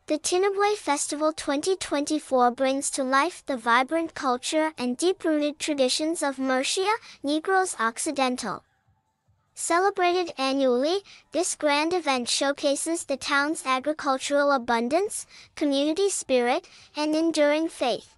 The Tinabwe Festival 2024 brings to life the vibrant culture and deep-rooted traditions of Murcia, Negros Occidental. Celebrated annually, this grand event showcases the town's agricultural abundance, community spirit, and enduring faith.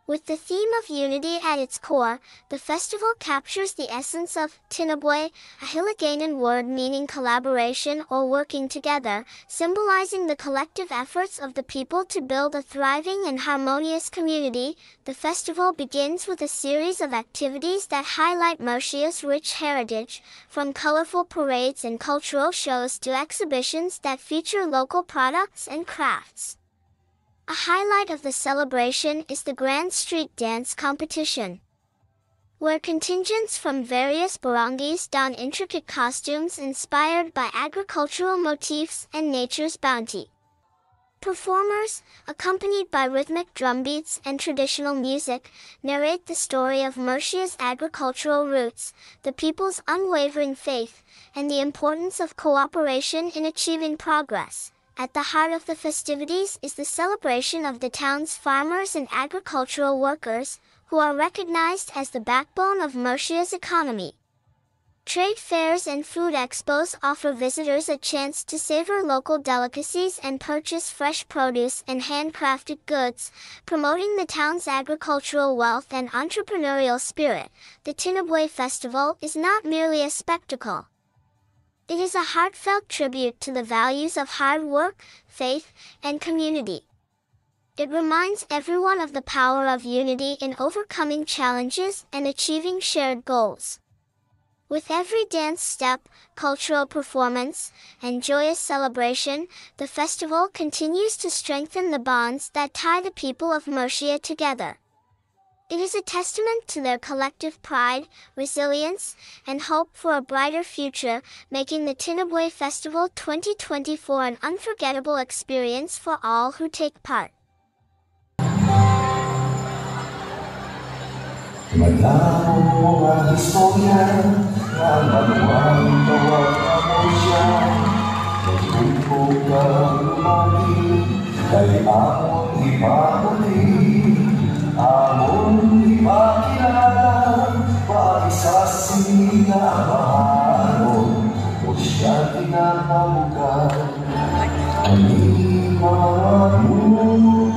With the theme of unity at its core, the festival captures the essence of Tinabwe, a Hiligaynon word meaning collaboration or working together, symbolizing the collective efforts of the people to build a thriving and harmonious community. The festival begins with a series of activities that highlight Murcia's rich heritage, from colorful parades and cultural shows to exhibitions that feature local products and crafts. A highlight of the celebration is the Grand Street Dance Competition, where contingents from various barangays don intricate costumes inspired by agricultural motifs and nature's bounty. Performers, accompanied by rhythmic drumbeats and traditional music, narrate the story of Murcia's agricultural roots, the people's unwavering faith, and the importance of cooperation in achieving progress. At the heart of the festivities is the celebration of the town's farmers and agricultural workers, who are recognized as the backbone of Murcia's economy. Trade fairs and food expos offer visitors a chance to savor local delicacies and purchase fresh produce and handcrafted goods, promoting the town's agricultural wealth and entrepreneurial spirit. The Tinabwe Festival is not merely a spectacle. It is a heartfelt tribute to the values of hard work, faith, and community. It reminds everyone of the power of unity in overcoming challenges and achieving shared goals. With every dance step, cultural performance, and joyous celebration, the festival continues to strengthen the bonds that tie the people of Murcia together. It is a testament to their collective pride, resilience, and hope for a brighter future, making the Tinabwe Festival 2024 an unforgettable experience for all who take part. Amon ipakilala, pati sa sinabahanon, o siya tinapamukan, ani mamusyano.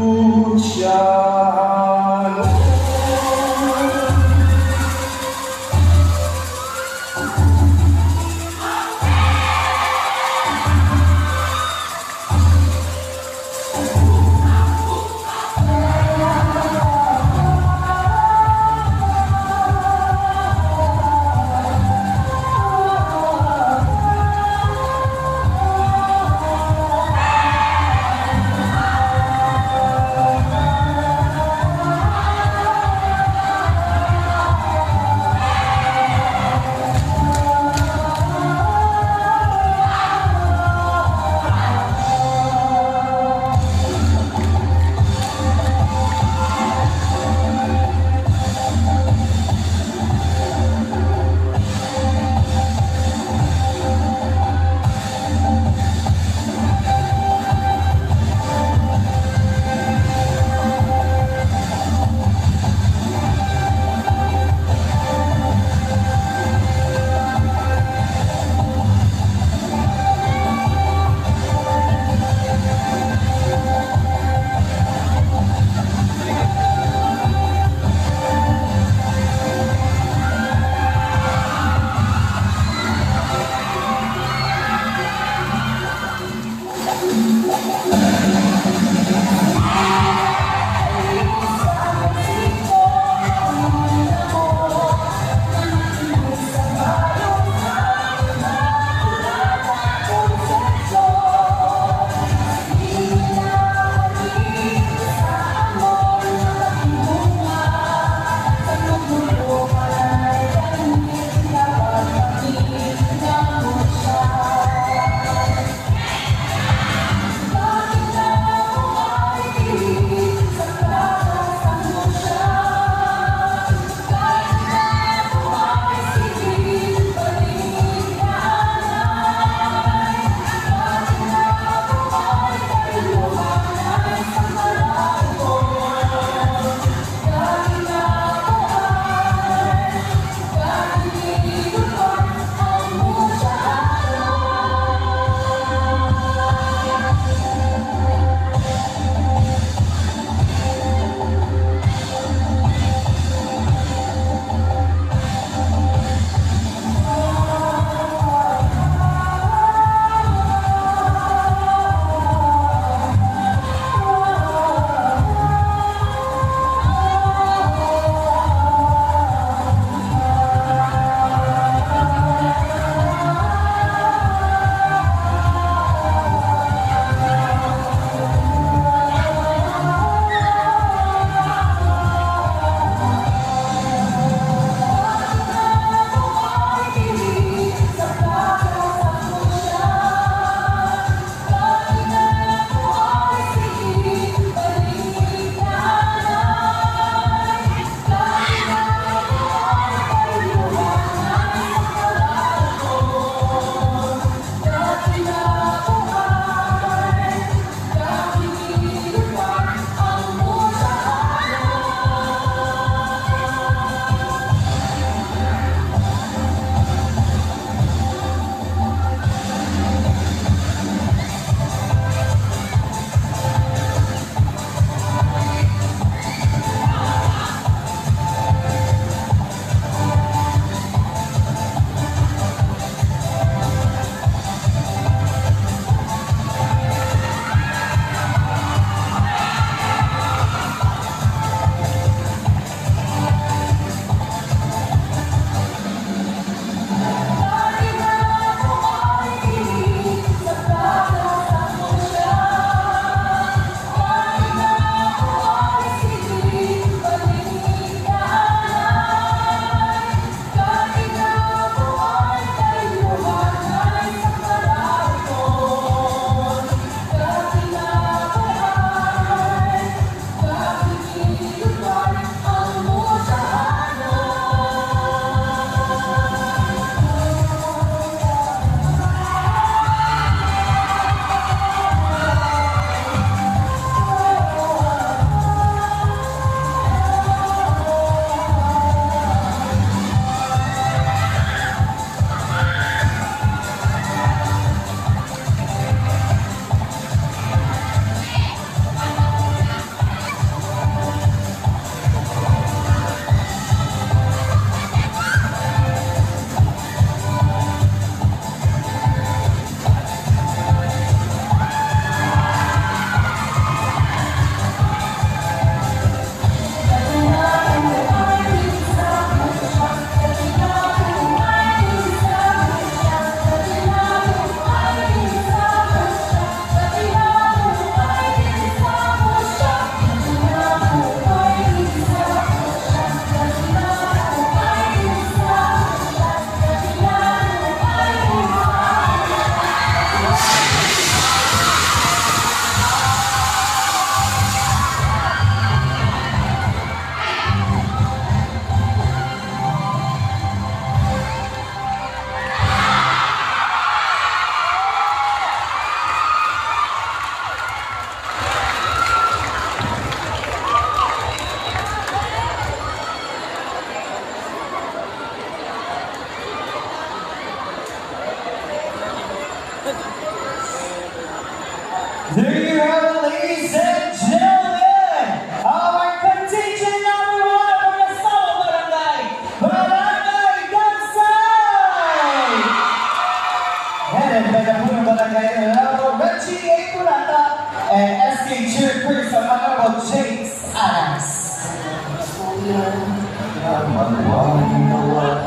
and SK Chairperson Honorable James Anas.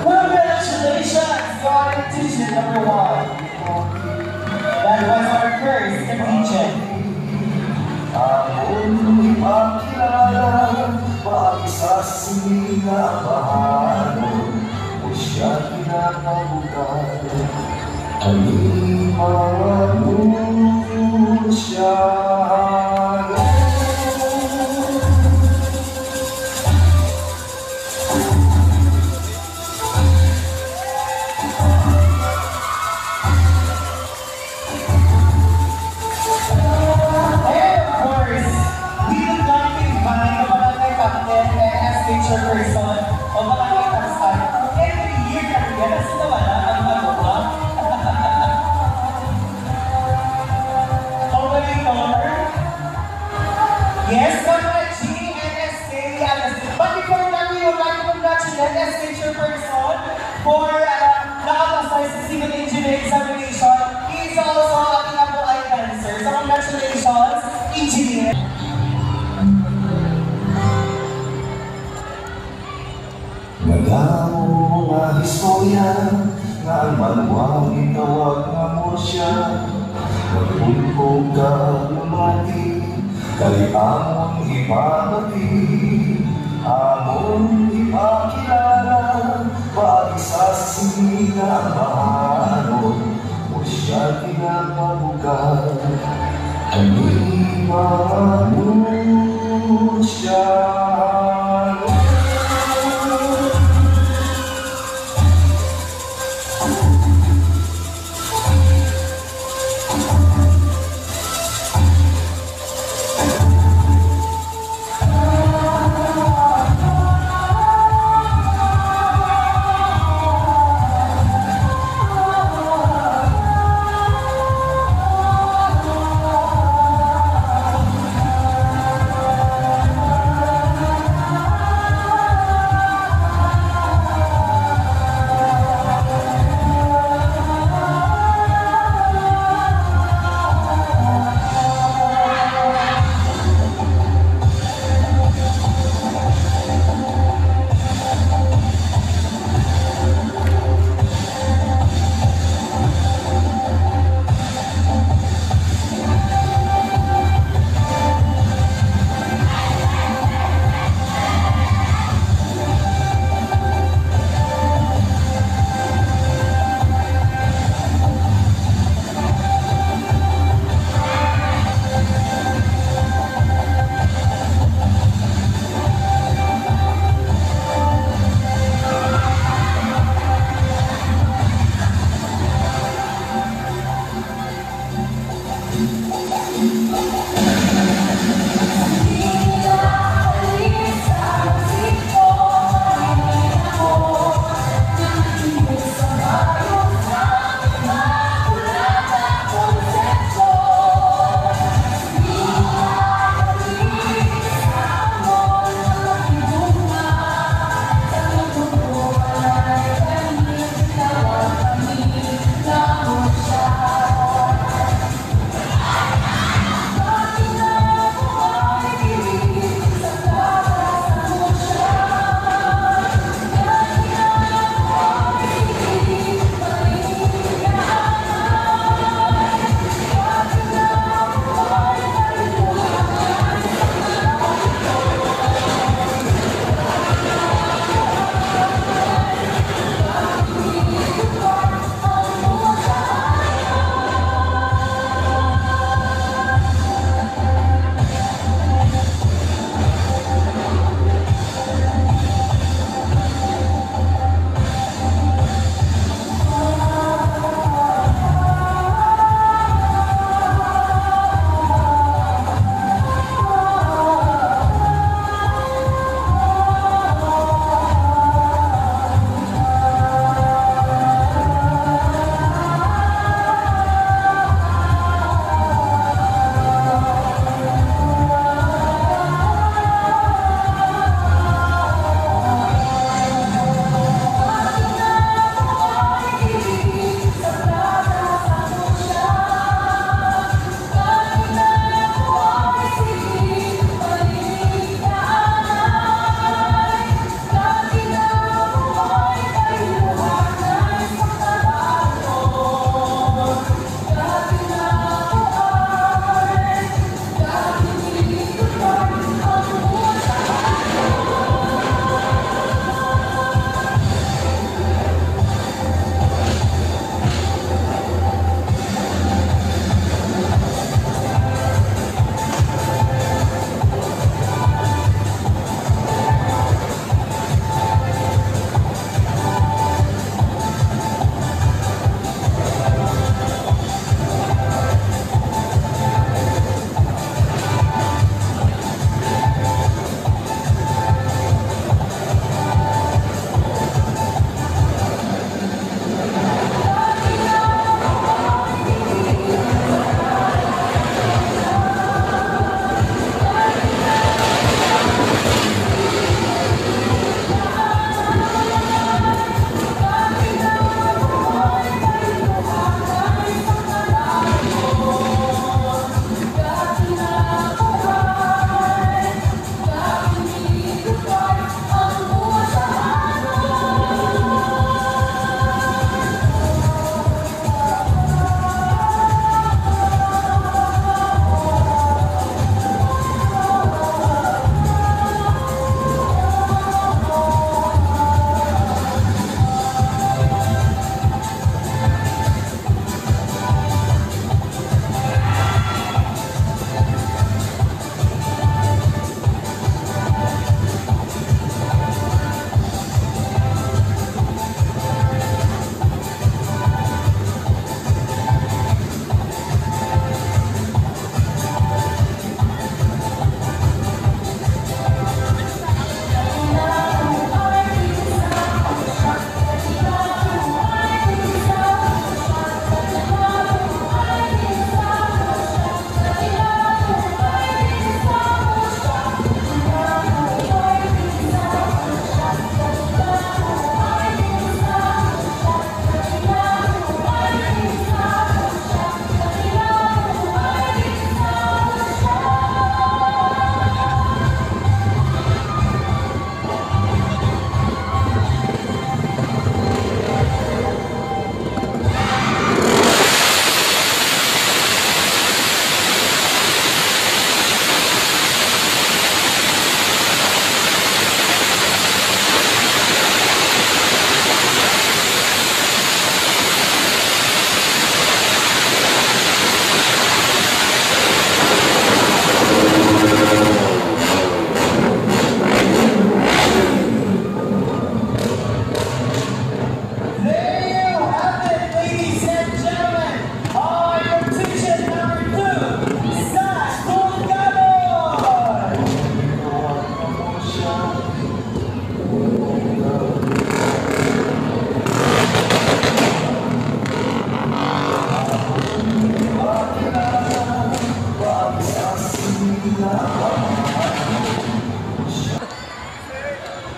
Congratulations, competition number 1. That was our first competition. Ako'y ipakilala, paisa sa sinabahan mo siya kinakabukan. Aliman mo siya. Chairperson o Barangay Tansan, every year na rin yan, sila wala ang magawa. Operator? Yes, Mama G and SK. But before that, we would like to congratulate SK Chairperson for nakapasay sa civil engineering examination. He is also ating ako ay cancer. So congratulations, engineer. Nagamo mga historya nga ang maluwang itawag nga mo siya. Magpulpong ka lumati, kay amon ipamati. Amon ipakilala, paisa sa sinabahan mo siya kinakabukan. Aliman mo siya.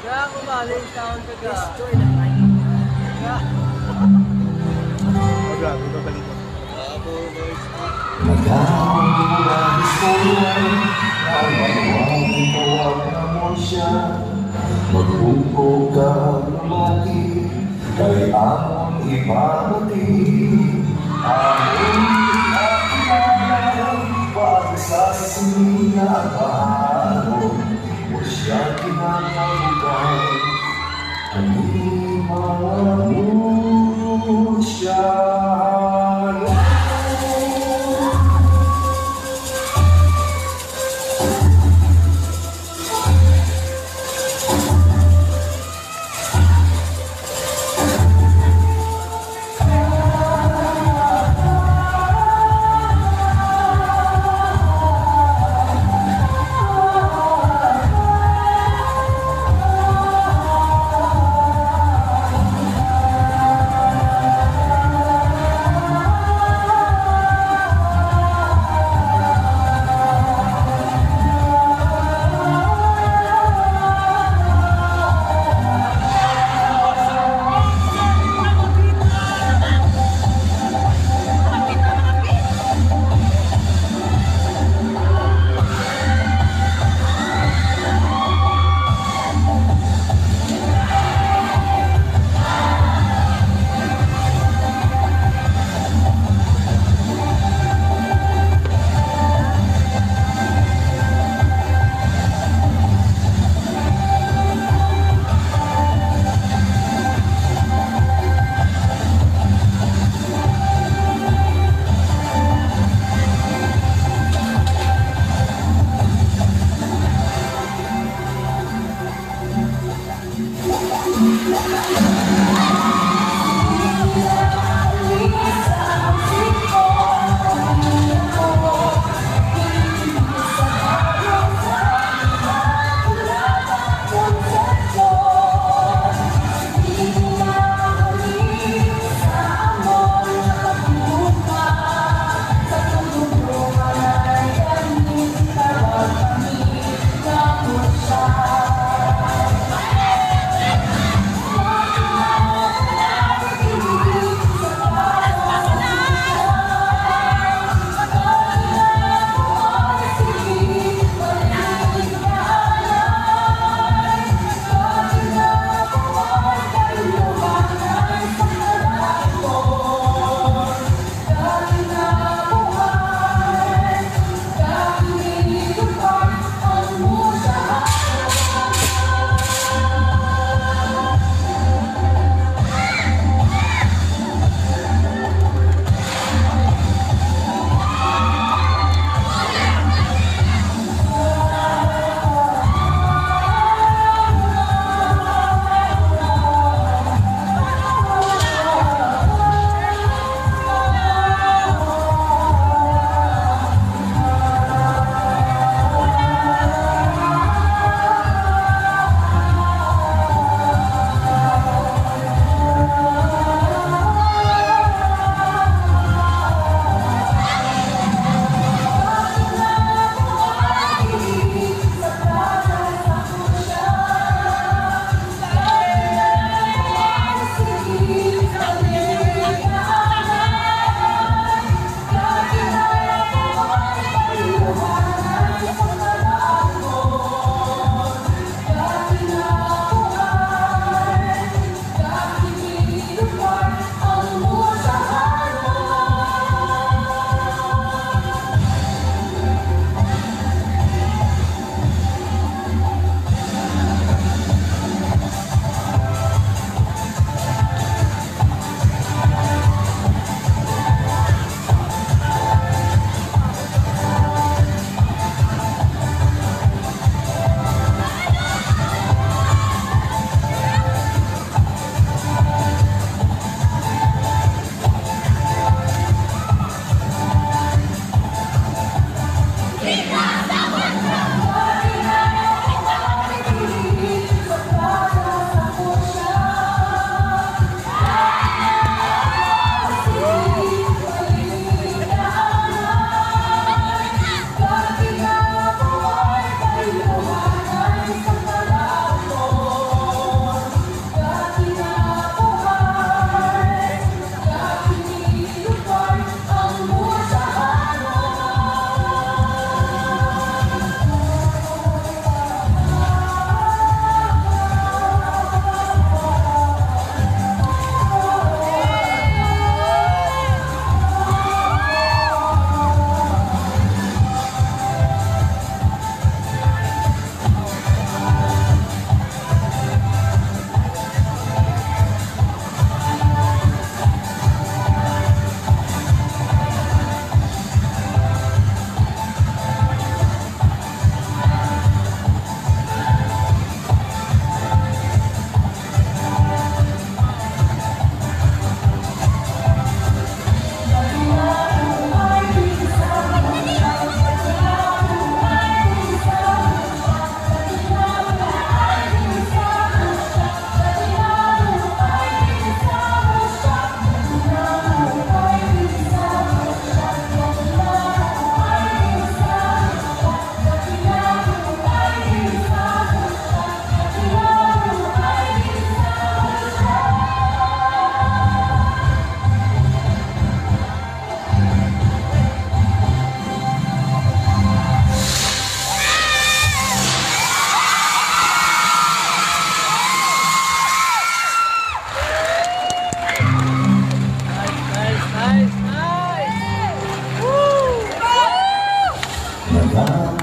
Kaya kumaling taon ka ka. Grabe, babalik ko. Nagkakaroon ang istorya na maluwag tawag mo siya. Magbuko ka lumaki, kay amon ipamati. Amon pinakilala, wag sa sinagahan. O siya kinakamutan, animalan mo siya.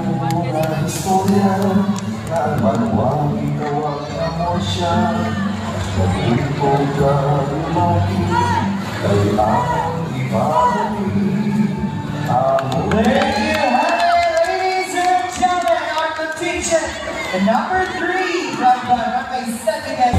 murang istorya ng maluwang ikaw ang emosya. Pag-ipo ka lumaki, ay ang ibabalik ang There you have it, ladies and gentlemen, our competition. And number 3 from Barangay Setigan.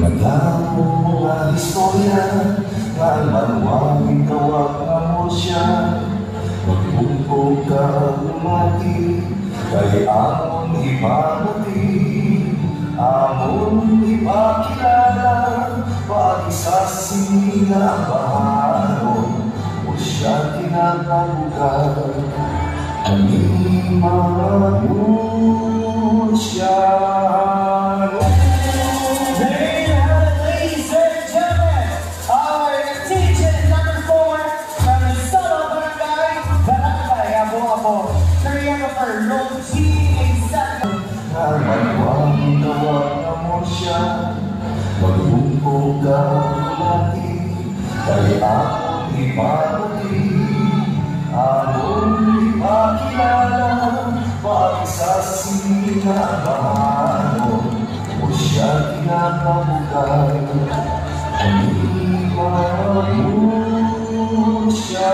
Nagamo mga istorya nga manuwang ikawag nga mo siya. Magpungkog ka umati kay amon ipamati, amon ipakilala pati sa sinabahanon o siya kinakabukan. Animan mo siya. Ladies and gentlemen, our teacher number 4 from the Solo Barangay, Barangay Abo-Abo, choreographer Rosie Exacto. Manuwang tawag na mo siya. Magbungkog ka umati kay amon ipamati, amon ipakilala pati sa sinabahanon o siya kinakabukan. Animan mo siya.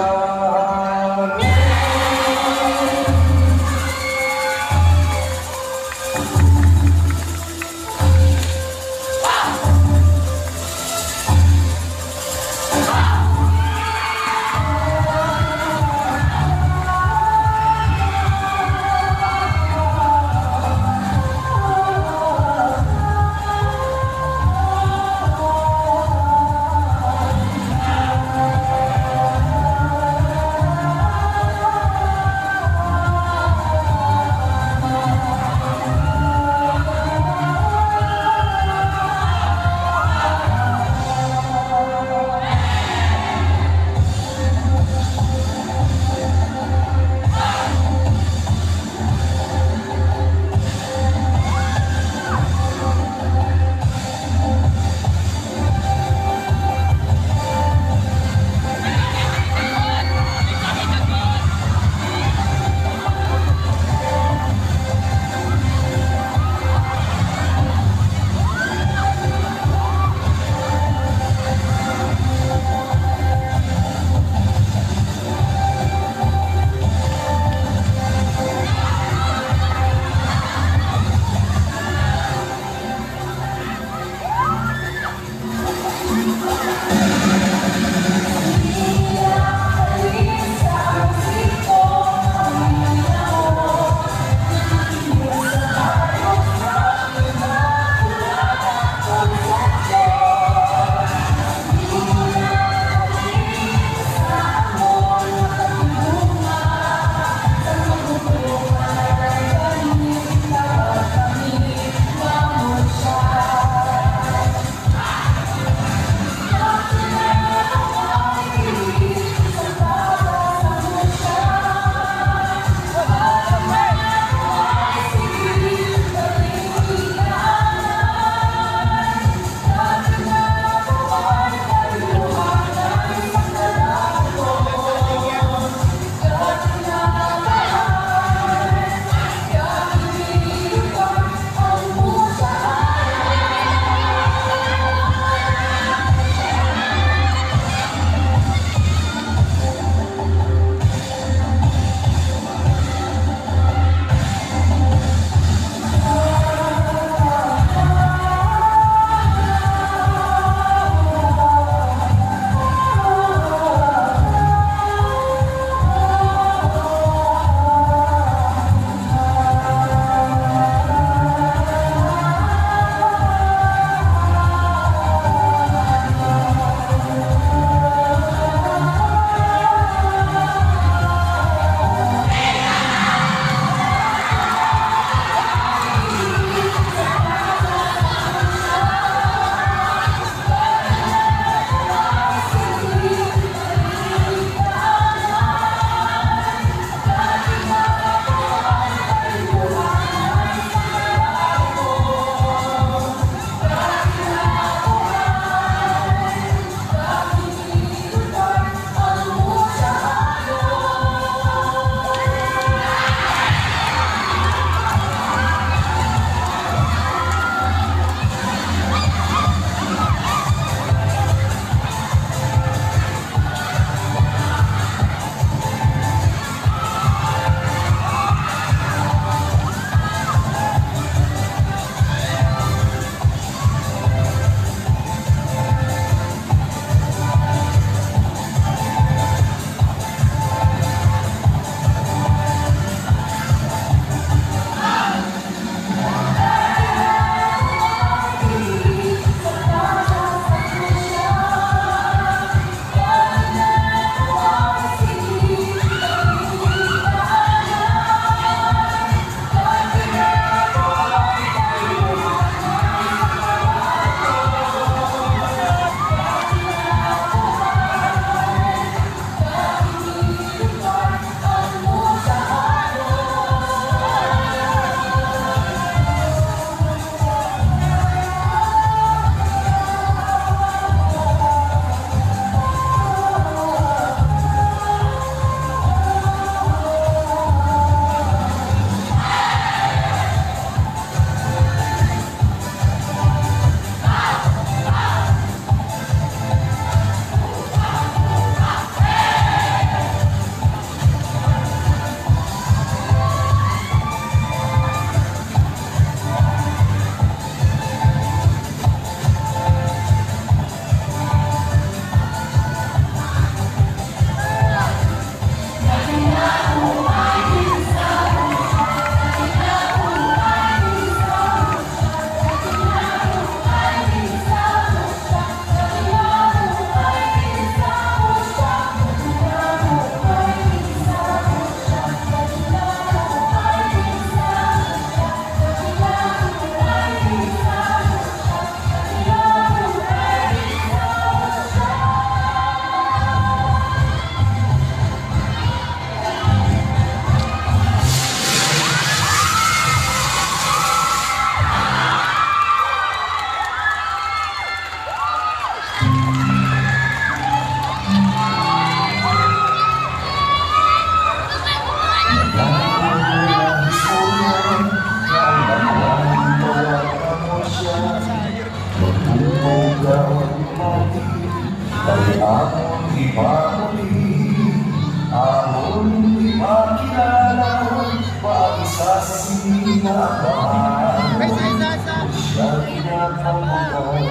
sinabay ko siya kinapamukay.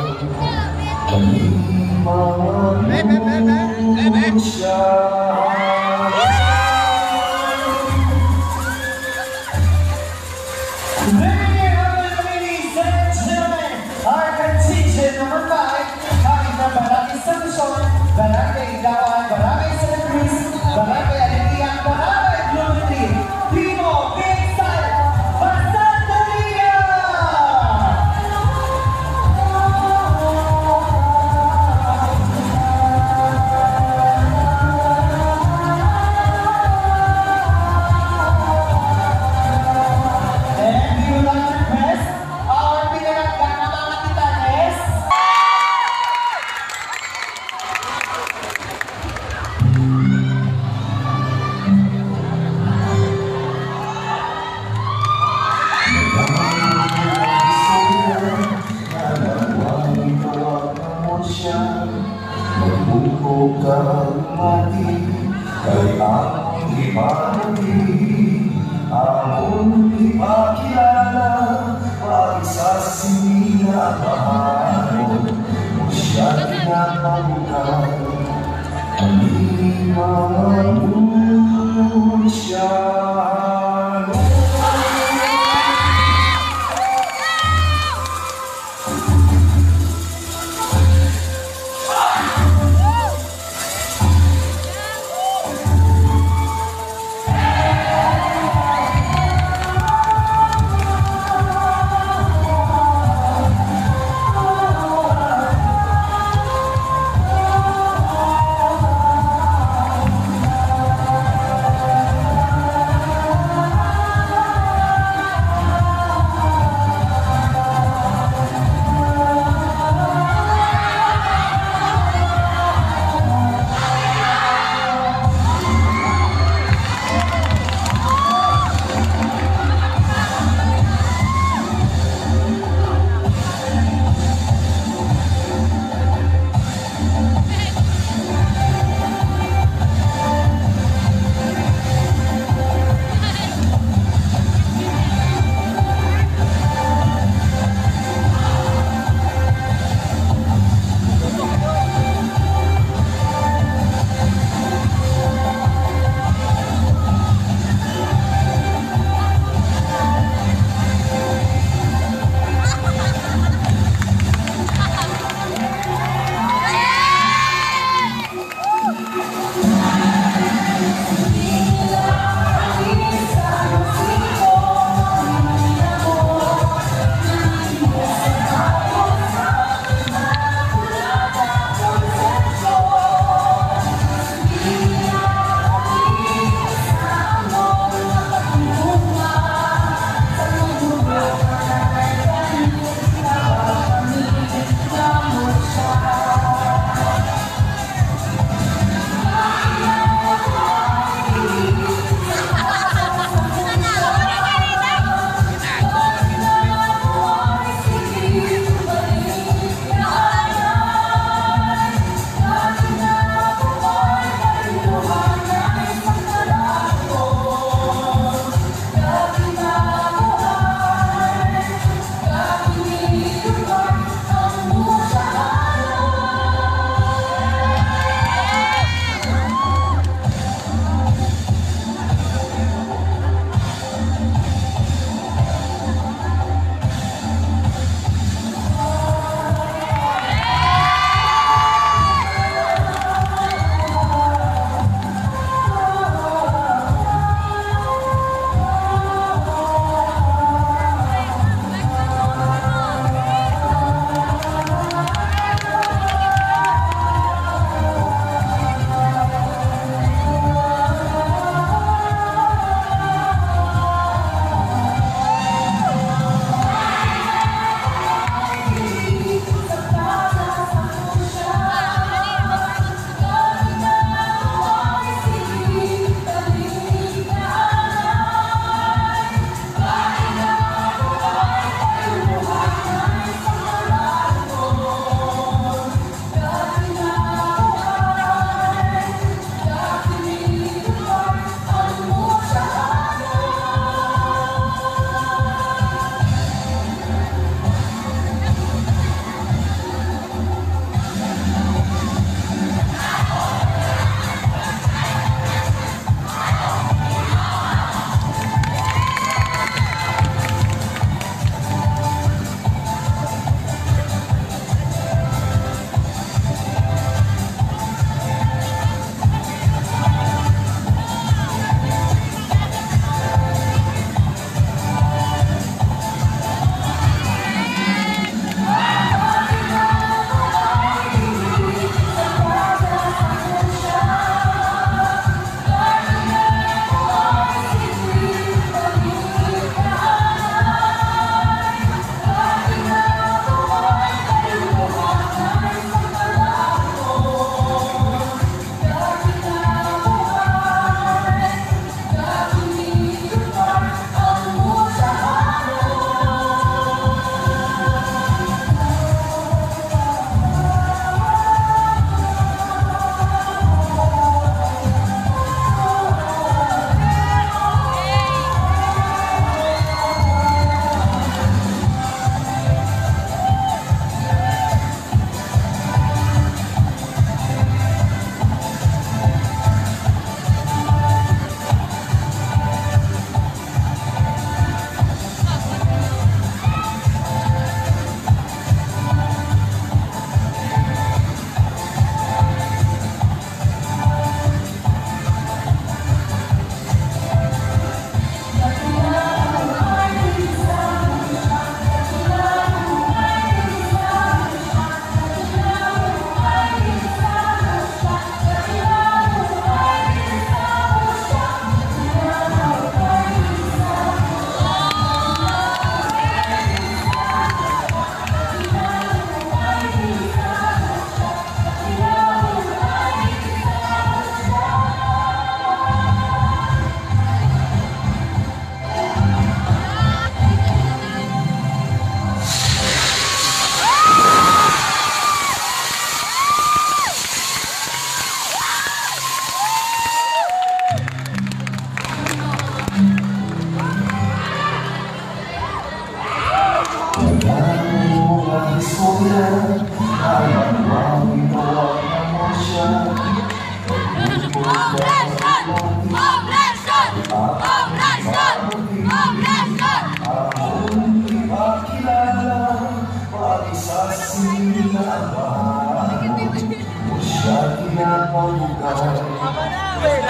Panimaman siya. Ladies and gentlemen, our contingent number 5, coming from Barangay San Luzon, Barangay Ilawan, Barangay Santa Cruz, Barangay Alegría, Barangay Globity, Primo Big Style, Pasanteria! And we would like to request our pinagagana mga titanes.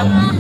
Welcome.